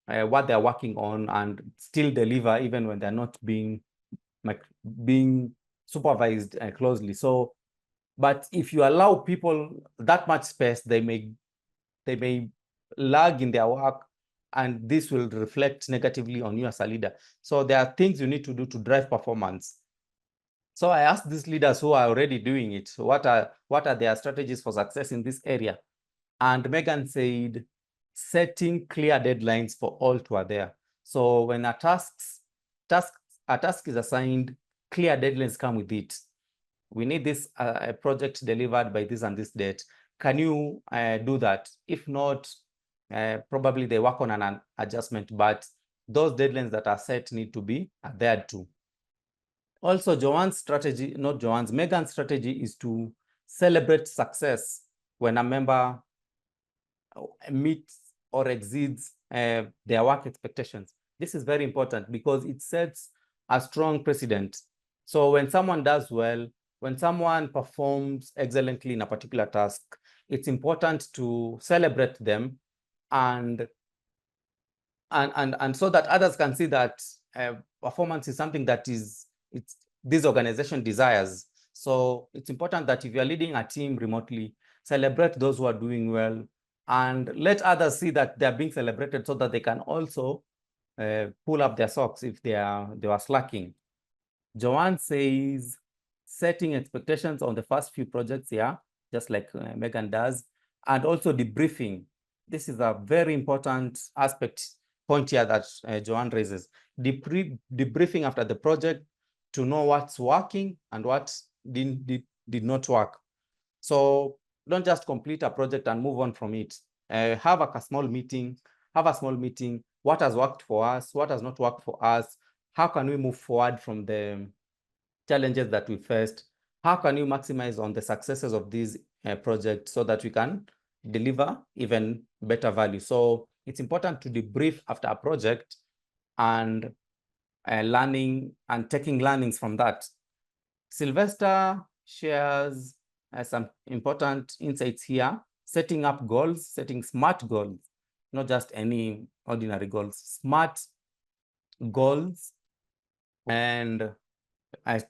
what they're working on and still deliver, even when they're not being supervised closely. So, but if you allow people that much space, they may lag in their work, and this will reflect negatively on you as a leader. So there are things you need to do to drive performance. So I asked these leaders who are already doing it, what are their strategies for success in this area? And Megan said, setting clear deadlines for all to adhere. So when a task is assigned, clear deadlines come with it. We need this project delivered by this and this date. Can you do that? If not, probably they work on an adjustment, but those deadlines that are set need to be adhered to. Also, Megan's strategy is to celebrate success when a member meets or exceeds their work expectations. This is very important, because it sets a strong precedent. So when someone does well, when someone performs excellently in a particular task, it's important to celebrate them, and so that others can see that performance is something that this organization desires. So it's important that if you're leading a team remotely, celebrate those who are doing well, and let others see that they are being celebrated so that they can also pull up their socks if they were slacking. Joanne says, setting expectations on the first few projects, yeah, just like Megan does, and also debriefing. This is a very important point here that Joanne raises. Debriefing after the project to know what's working and what did not work. So don't just complete a project and move on from it. Have a small meeting. What has worked for us? What has not worked for us? How can we move forward from the challenges that we faced? How can you maximize on the successes of these projects so that we can deliver even better value? So it's important to debrief after a project and learning and taking learnings from that. Sylvester shares some important insights here, setting up goals, setting smart goals, not just any ordinary goals, smart goals. And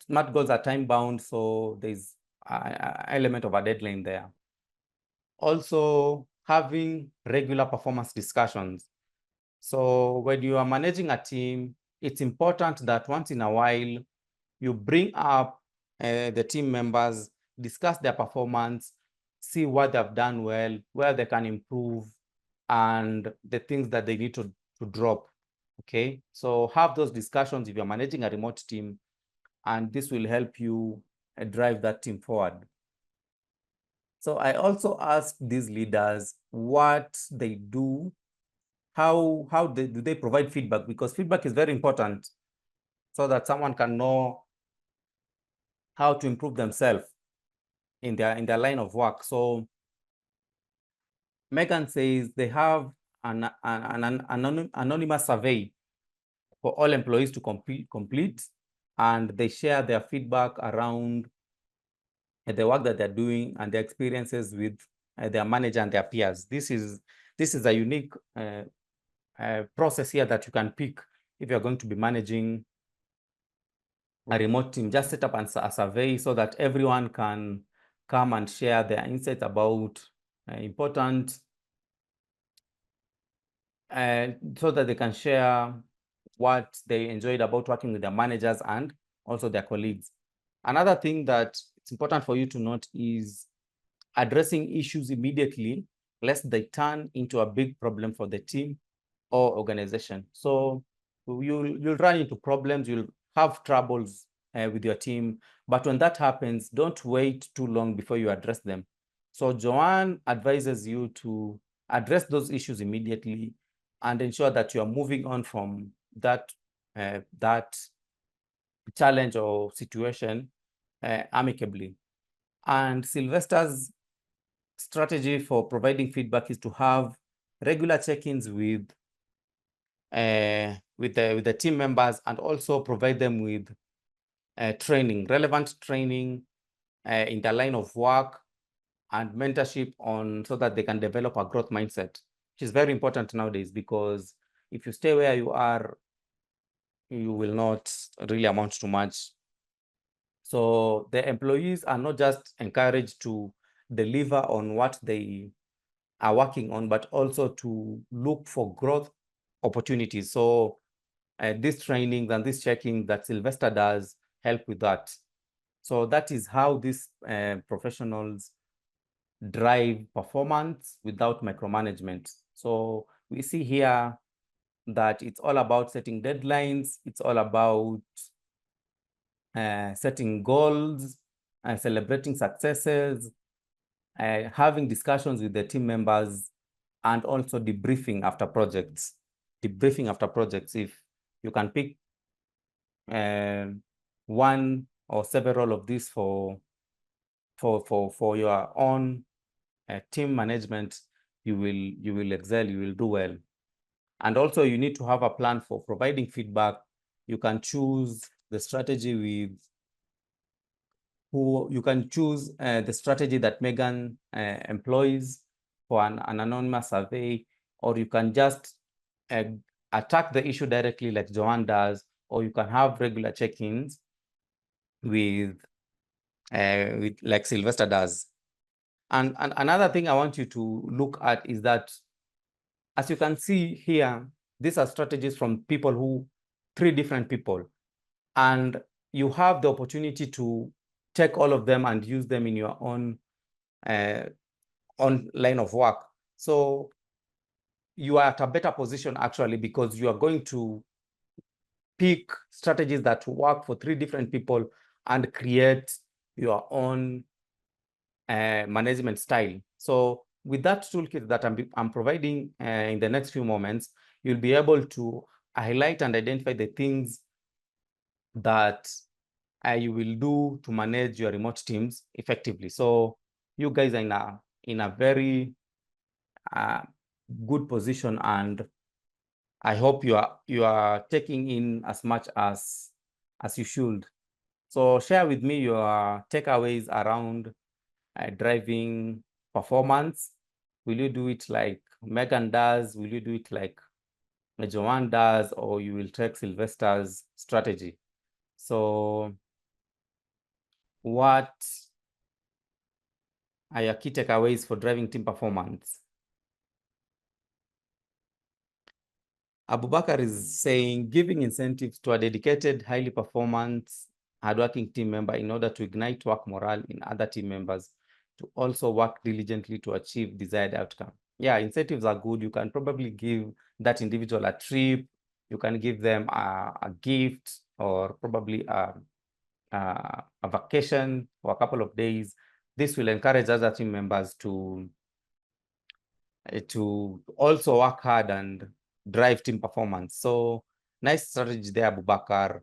smart goals are time bound, so there's an element of a deadline there. Also, having regular performance discussions. So when you are managing a team, it's important that once in a while you bring up the team members, discuss their performance, see what they've done well, where they can improve, and the things that they need to drop. Okay, so have those discussions if you're managing a remote team, and this will help you drive that team forward. So I also ask these leaders what they do, how do they provide feedback, because feedback is very important so that someone can know how to improve themselves in their line of work. So Megan says they have an anonymous survey for all employees to complete, and they share their feedback around the work that they're doing and their experiences with their manager and their peers. This is a unique process here that you can pick if you're going to be managing a remote team. Just set up a survey so that everyone can come and share their insights about important, so that they can share what they enjoyed about working with their managers and also their colleagues. Another thing that it's important for you to note is addressing issues immediately, lest they turn into a big problem for the team or organization. So you'll run into problems, you'll have troubles with your team, but when that happens, don't wait too long before you address them. So Joanne advises you to address those issues immediately and ensure that you are moving on from that challenge or situation amicably. And Sylvester's strategy for providing feedback is to have regular check-ins with the team members, and also provide them with training, relevant training in the line of work, and mentorship so that they can develop a growth mindset, which is very important nowadays, because if you stay where you are, you will not really amount to much. So the employees are not just encouraged to deliver on what they are working on, but also to look for growth opportunities. So these trainings and this checking that Sylvester does help with that. So that is how these professionals drive performance without micromanagement. So we see here that it's all about setting deadlines. It's all about setting goals and celebrating successes, having discussions with the team members, and also debriefing after projects. If you can pick one or several of these for your own team management, you will excel, you will do well. And also you need to have a plan for providing feedback. You can choose the strategy the strategy that Megan employs for an anonymous survey, or you can just attack the issue directly like Joanne does, or you can have regular check-ins with like Sylvester does. And another thing I want you to look at is that, as you can see here, these are strategies from people who, 3 different people. And you have the opportunity to take all of them and use them in your own line of work. So you are at a better position actually, because you are going to pick strategies that work for 3 different people and create your own management style. So with that toolkit that I'm providing in the next few moments, you'll be able to highlight and identify the things that you will do to manage your remote teams effectively. So you guys are in a very good position, and I hope you are taking in as much as you should. So share with me your takeaways around driving performance. Will you do it like Megan does? Will you do it like Joanne does? Or you will take Sylvester's strategy? So what are your key takeaways for driving team performance? Abubakar is saying giving incentives to a dedicated, highly performance, hardworking team member in order to ignite work morale in other team members to also work diligently to achieve desired outcome. Yeah, incentives are good. You can probably give that individual a trip. You can give them a gift, or probably a vacation for a couple of days. This will encourage other team members to also work hard and drive team performance. So nice strategy there, Abubakar.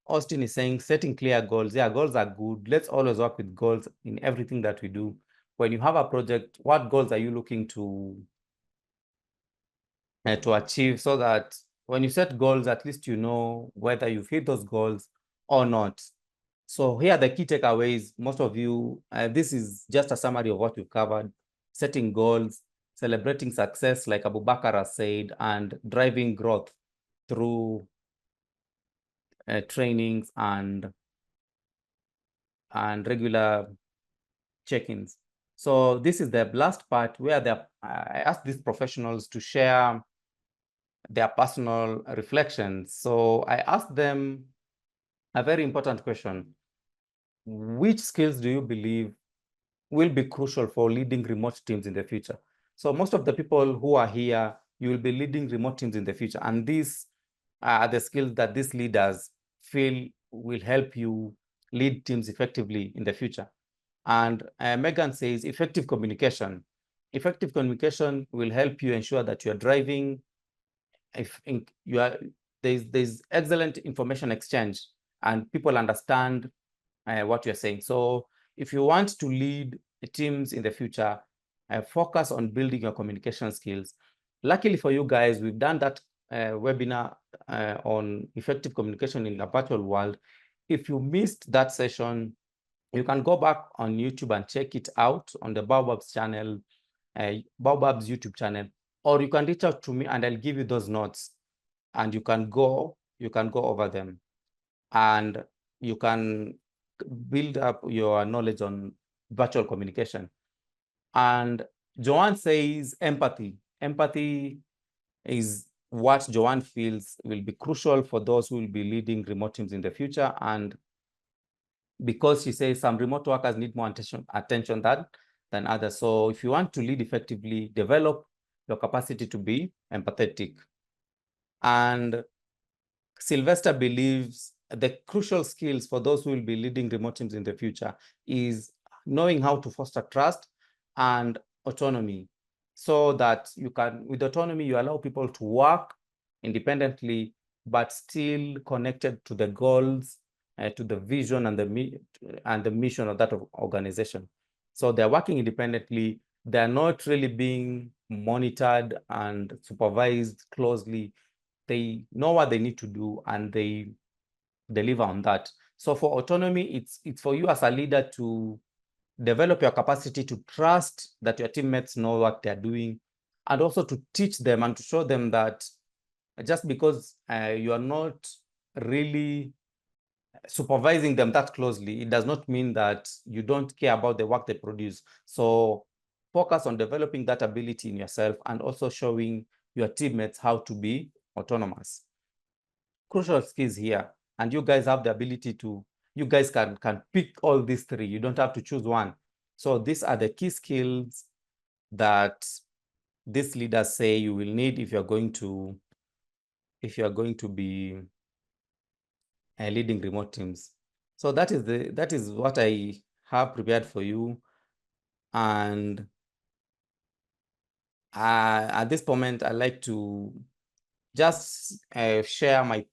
Austin is saying setting clear goals. Yeah, goals are good. Let's always work with goals in everything that we do. When you have a project, what goals are you looking to achieve, so that when you set goals, at least you know whether you've hit those goals or not. So here are the key takeaways. Most of you, this is just a summary of what we've covered: setting goals, celebrating success, like Abubakar has said, and driving growth through trainings and regular check-ins. So this is the last part where I asked these professionals to share their personal reflections. So I asked them a very important question: which skills do you believe will be crucial for leading remote teams in the future? So most of the people who are here, you will be leading remote teams in the future. And these are the skills that these leaders feel will help you lead teams effectively in the future. And Megan says effective communication. Effective communication will help you ensure that you are driving, if you are, there's excellent information exchange and people understand what you're saying. So if you want to lead teams in the future, focus on building your communication skills. Luckily for you guys, we've done that webinar on effective communication in a virtual world. If you missed that session, you can go back on YouTube and check it out on the Baobab's channel, Baobab's YouTube channel, or you can reach out to me and I'll give you those notes, and you can go over them, and you can build up your knowledge on virtual communication. And Joanne says empathy. Empathy is what Joanne feels will be crucial for those who will be leading remote teams in the future. And because she says some remote workers need more attention than others. So if you want to lead effectively, develop your capacity to be empathetic. And Sylvester believes the crucial skills for those who will be leading remote teams in the future is knowing how to foster trust and autonomy, so that you can, with autonomy, you allow people to work independently, but still connected to the goals, to the vision and the mission of that organization. So they're working independently. They're not really being monitored and supervised closely. They know what they need to do and they deliver on that. So for autonomy, it's for you as a leader to develop your capacity to trust that your teammates know what they're doing, and also to teach them and to show them that just because you are not really supervising them that closely, it does not mean that you don't care about the work they produce. So focus on developing that ability in yourself and also showing your teammates how to be autonomous. Crucial skills here, and you guys have the ability to, you guys can pick all these three. You don't have to choose one. So these are the key skills that these leaders say you will need if you're going to be leading remote teams. So that is what I have prepared for you. And at this moment, I'd like to just share my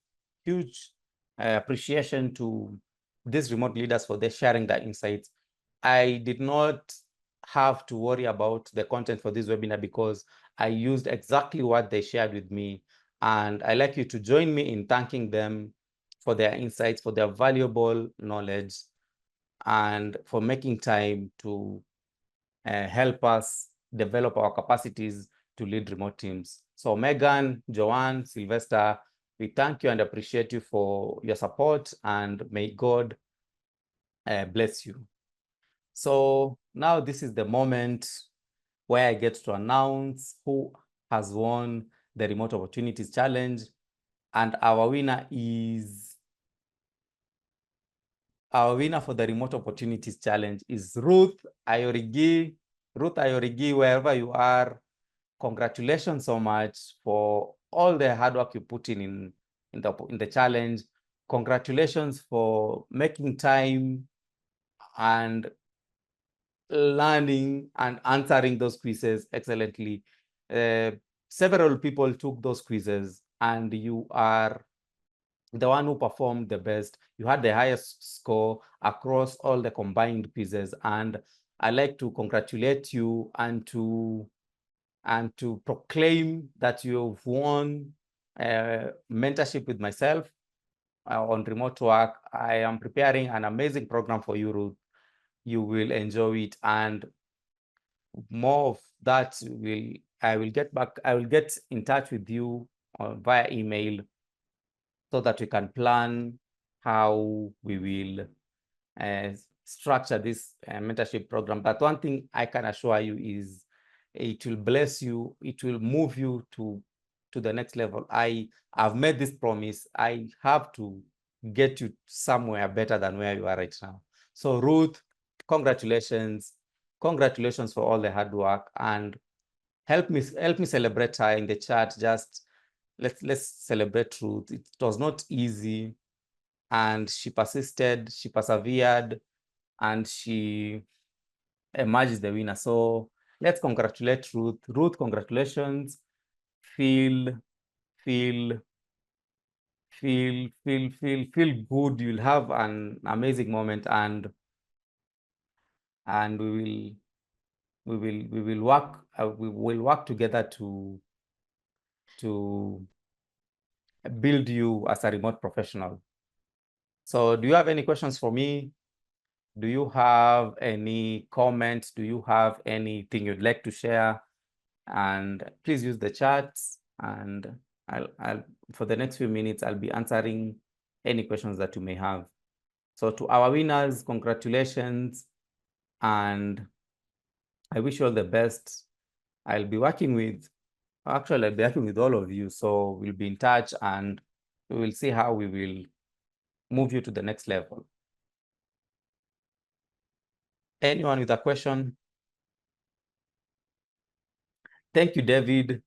huge appreciation to these remote leaders for their sharing their insights. I did not have to worry about the content for this webinar because I used exactly what they shared with me. And I'd like you to join me in thanking them for their insights, for their valuable knowledge, and for making time to help us develop our capacities to lead remote teams. So Megan, Joanne, Sylvester, we thank you and appreciate you for your support, and may God bless you. So now this is the moment where I get to announce who has won the Remote Opportunities Challenge. And our winner for the Remote Opportunities Challenge is Ruth Ayorigi. Ruth Ayorigi, wherever you are, congratulations so much for all the hard work you put in the challenge. Congratulations for making time and learning and answering those quizzes excellently. Several people took those quizzes, and you are the one who performed the best. You had the highest score across all the combined quizzes, and I'd like to congratulate you and to proclaim that you've won mentorship with myself on remote work. I am preparing an amazing program for you, Ruth. You will enjoy it, and more of that I will get in touch with you via email so that we can plan how we will structure this mentorship program. But one thing I can assure you is it will bless you. It will move you to the next level. I have made this promise. I have to get you somewhere better than where you are right now. So Ruth, congratulations. Congratulations for all the hard work, and help me celebrate her in the chat. Just let's celebrate Ruth. It was not easy, and she persisted, she persevered, and she emerged the winner. So let's congratulate Ruth. Ruth, congratulations. Feel good. You'll have an amazing moment, and we will work together to build you as a remote professional. So do you have any questions for me? Do you have any comments? Do you have anything you'd like to share? And please use the chats, and I'll for the next few minutes, I'll be answering any questions that you may have. So to our winners, congratulations, and I wish you all the best. I'll be working with all of you. So we'll be in touch, and we will see how we will move you to the next level. Anyone with a question? Thank you, David,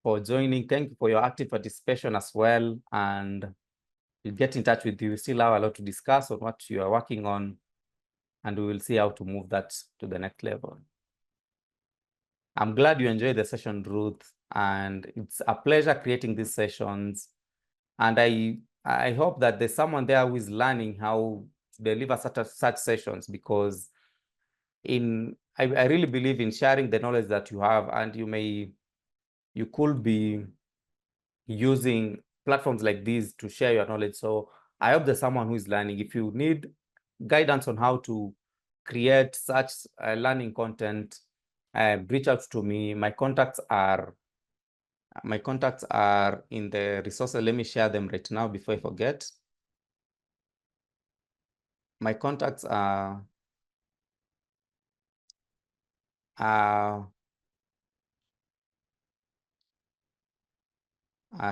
for joining. Thank you for your active participation as well. And we'll get in touch with you. We still have a lot to discuss on what you are working on, and we will see how to move that to the next level. I'm glad you enjoyed the session, Ruth, and it's a pleasure creating these sessions. And I hope that there's someone there who is learning how to deliver such sessions, because I really believe in sharing the knowledge that you have, and you could be using platforms like these to share your knowledge. So I hope there's someone who is learning. If you need guidance on how to create such learning content, reach out to me. My contacts are in the resources. Let me share them right now before I forget. my contacts are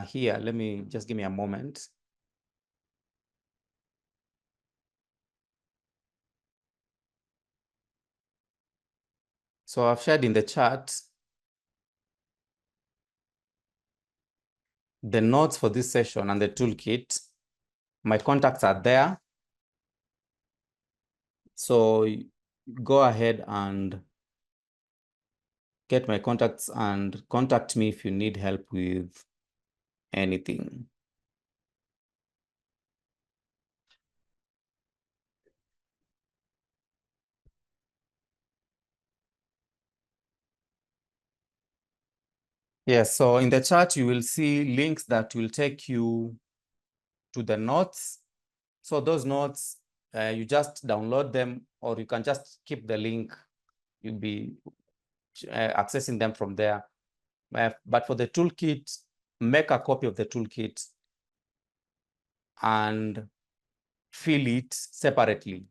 here. Let me just give me a moment. So I've shared in the chat the notes for this session and the toolkit. My contacts are there. So go ahead and get my contacts and contact me if you need help with anything. Yes, so in the chat, you will see links that will take you to the notes. So those notes, you just download them, or you can just keep the link. You'll be accessing them from there. But for the toolkit, make a copy of the toolkit and fill it separately.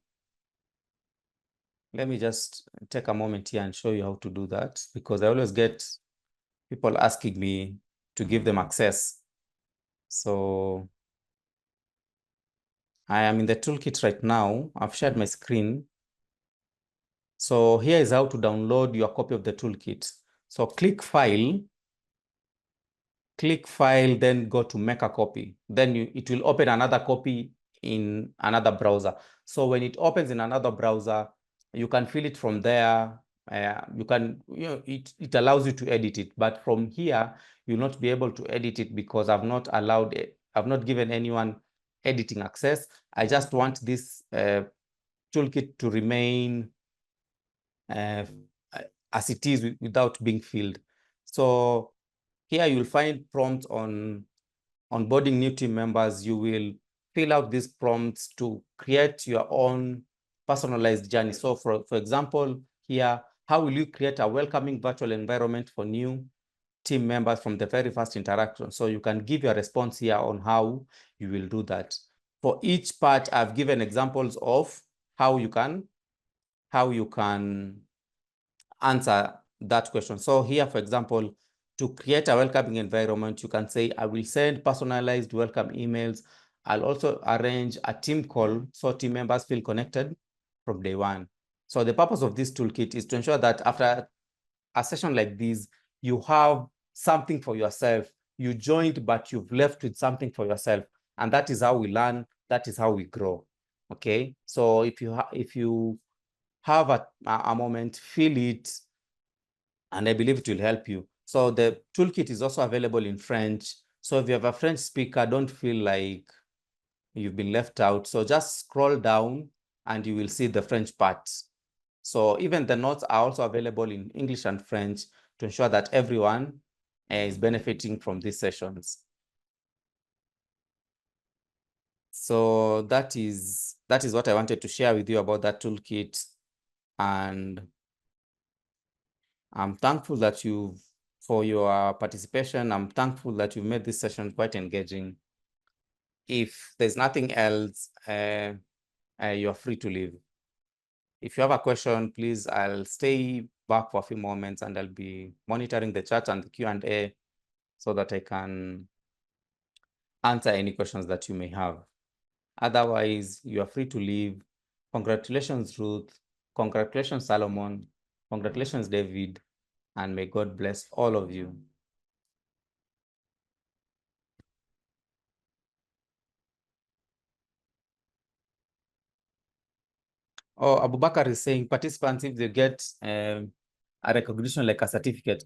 Let me just take a moment here and show you how to do that, because I always get people asking me to give them access. So I am in the toolkit right now. I've shared my screen. So here is how to download your copy of the toolkit. So click file, then go to make a copy. Then it will open another copy in another browser. So when it opens in another browser, you can fill it from there. It allows you to edit it, but from here, you'll not be able to edit it because I've not given anyone editing access. I just want this toolkit to remain as it is without being filled. So here you'll find prompts on onboarding new team members. You will fill out these prompts to create your own personalized journey. So for example, here, how will you create a welcoming virtual environment for new team members from the very first interaction? So you can give your response here on how you will do that. For each part, I've given examples of how you can answer that question. So here, for example, to create a welcoming environment, you can say, I will send personalized welcome emails. I'll also arrange a team call so team members feel connected from day one. So the purpose of this toolkit is to ensure that after a session like this, you have something for yourself. You joined, but you've left with something for yourself. And that is how we learn. That is how we grow. Okay. So if you have a moment, feel it, and I believe it will help you. So the toolkit is also available in French. So if you have a French speaker, don't feel like you've been left out. So just scroll down and you will see the French parts. So even the notes are also available in English and French to ensure that everyone is benefiting from these sessions. So that is what I wanted to share with you about that toolkit. And I'm thankful that for your participation. I'm thankful that you made this session quite engaging. If there's nothing else, you're free to leave. If you have a question, please, I'll stay back for a few moments and I'll be monitoring the chat and the Q&A so that I can answer any questions that you may have. Otherwise, you are free to leave. Congratulations, Ruth. Congratulations, Solomon. Congratulations, David. And may God bless all of you. Oh, Abubakar is saying participants, if they get a recognition like a certificate,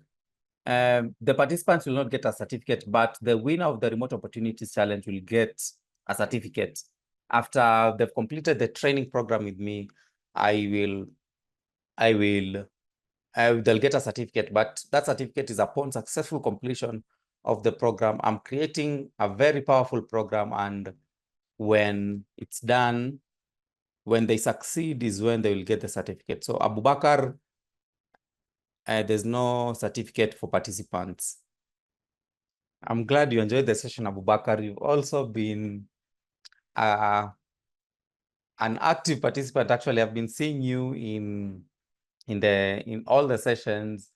the participants will not get a certificate, but the winner of the Remote Opportunities Challenge will get a certificate. After they've completed the training program with me, they'll get a certificate, but that certificate is upon successful completion of the program. I'm creating a very powerful program, and when it's done, when they succeed is when they will get the certificate. So Abubakar, there's no certificate for participants. I'm glad you enjoyed the session, Abubakar. You've also been an active participant. Actually, I've been seeing you in all the sessions.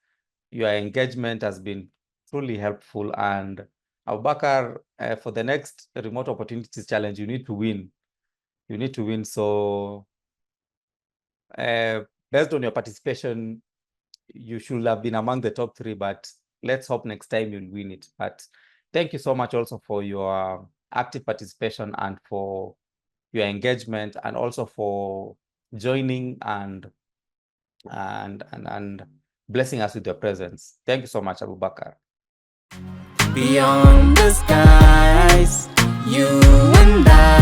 Your engagement has been truly helpful. And Abubakar, for the next Remote Opportunities Challenge, you need to win. You need to win. So based on your participation, you should have been among the top 3, but let's hope next time you'll win it. But thank you so much also for your active participation and for your engagement, and also for joining and blessing us with your presence. Thank you so much, Abubakar.
Beyond the skies, you and I